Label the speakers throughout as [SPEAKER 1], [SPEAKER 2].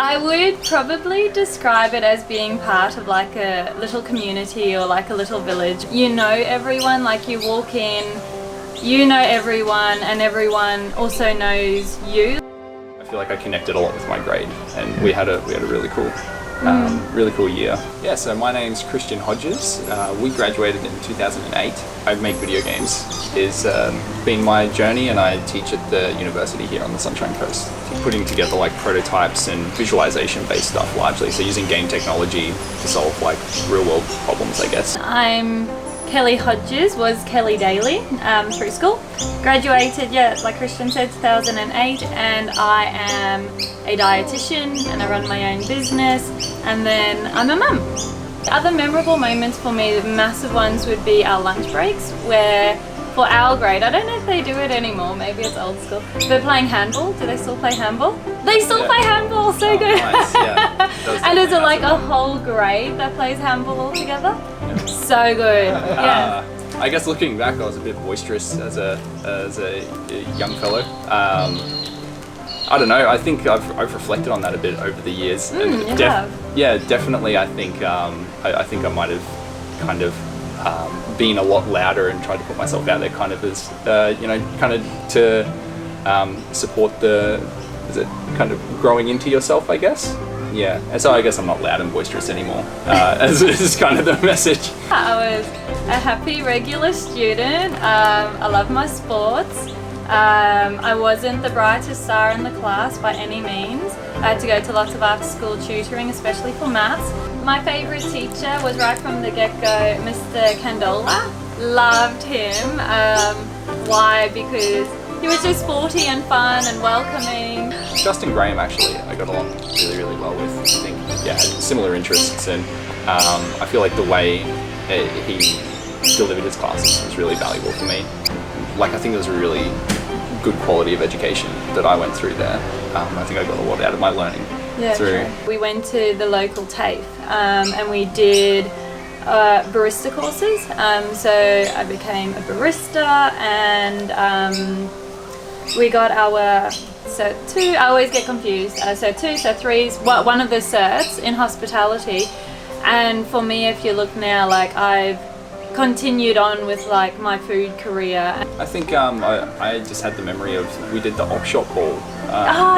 [SPEAKER 1] I would probably describe it as being part of like a little community or like a little village. You know everyone, like you walk in, you know everyone, and everyone also knows you.
[SPEAKER 2] I feel like I connected a lot with my grade, and we had a really cool year. Yeah, so my name's Christian Hodges. We graduated in 2008. I make video games. It's been my journey, and I teach at the university here on the Sunshine Coast, putting together like prototypes and visualization-based stuff largely. So using game technology to solve like real-world problems, I guess.
[SPEAKER 1] I'm Kelly Hodges, was Kelly Daly through school. Graduated, yeah, like Christian said, 2008, and I am a dietitian and I run my own business, and then I'm a mum. Other memorable moments for me, the massive ones would be our lunch breaks, where for our grade, I don't know if they do it anymore, maybe it's old school, but playing handball. Do they still play handball? They still play handball, so good.
[SPEAKER 2] Nice. Yeah.
[SPEAKER 1] And there's like a whole grade that plays handball all together. So good, yeah.
[SPEAKER 2] I guess looking back, I was a bit boisterous as a young fellow. I don't know. I think I've reflected on that a bit over the years. Yeah, definitely. I think I might have kind of been a lot louder and tried to put myself out there, kind of as kind of to support kind of growing into yourself, I guess. Yeah, and so I guess I'm not loud and boisterous anymore, as is kind of the message.
[SPEAKER 1] I was a happy regular student. I love my sports. I wasn't the brightest star in the class by any means. I had to go to lots of after school tutoring, especially for maths. My favourite teacher was right from the get-go, Mr. Candola. Loved him. Why? Because he was just sporty and fun and welcoming.
[SPEAKER 2] Justin Graham, actually, I got along really well with. I think, yeah, had similar interests, and I feel like the way he delivered his classes was really valuable for me. Like, I think there was a really good quality of education that I went through there. I think I got a lot out of my learning through.
[SPEAKER 1] True. We went to the local TAFE and we did barista courses. So I became a barista, and we got our Cert 2, I always get confused, Cert 2, Cert 3s, one of the certs in hospitality. And for me, if you look now, like I've continued on with like my food career.
[SPEAKER 2] I think I just had the memory of, we did the op shop ball.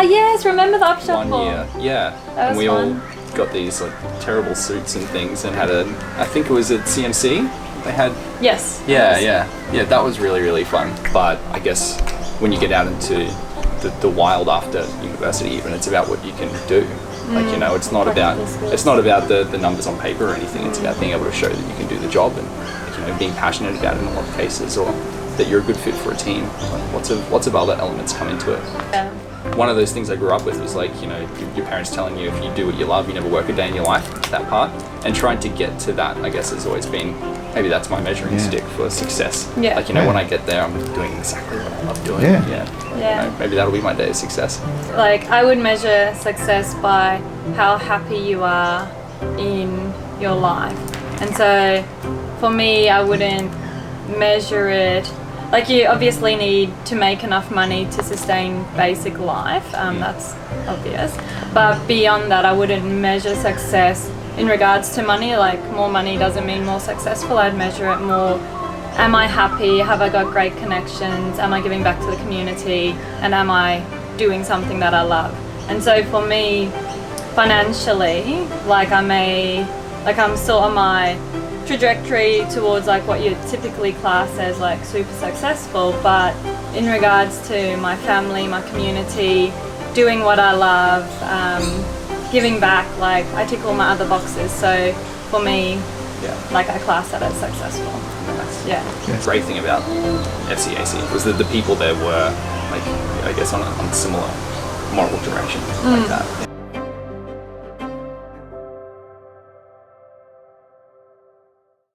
[SPEAKER 1] Yes, remember the op shop ball?
[SPEAKER 2] 1 year, yeah.
[SPEAKER 1] That was
[SPEAKER 2] and we
[SPEAKER 1] fun.
[SPEAKER 2] all got these like terrible suits and things, and had I think it was at CMC, they had...
[SPEAKER 1] Yes.
[SPEAKER 2] Yeah, that was really fun. But I guess when you get out into the wild after university, even, it's about what you can do. Like, you know, it's not about the numbers on paper or anything. It's about being able to show that you can do the job, and like, you know, being passionate about it in a lot of cases, or that you're a good fit for a team. Like, lots of other elements come into it.
[SPEAKER 1] Yeah.
[SPEAKER 2] One of those things I grew up with was like, you know, your parents telling you if you do what you love, you never work a day in your life, that part. And trying to get to that, I guess, has always been, maybe that's my measuring stick for success.
[SPEAKER 1] Yeah.
[SPEAKER 2] Like, you know, when I get there, I'm doing exactly what I love doing.
[SPEAKER 1] Yeah.
[SPEAKER 2] You know, maybe that'll be my day of success.
[SPEAKER 1] Like, I would measure success by how happy you are in your life. And so for me, I wouldn't measure it. Like, you obviously need to make enough money to sustain basic life, that's obvious. But beyond that, I wouldn't measure success in regards to money. Like, more money doesn't mean more successful. I'd measure it more, am I happy? Have I got great connections? Am I giving back to the community? And am I doing something that I love? And so for me, financially, like I'm still on my trajectory towards like what you typically class as like super successful, but in regards to my family, my community, doing what I love, giving back, like I tick all my other boxes. So for me, like I class that as successful.
[SPEAKER 2] Nice.
[SPEAKER 1] Yeah.
[SPEAKER 2] The great thing about FCAC was that the people there were like, I guess, on a similar moral direction like that.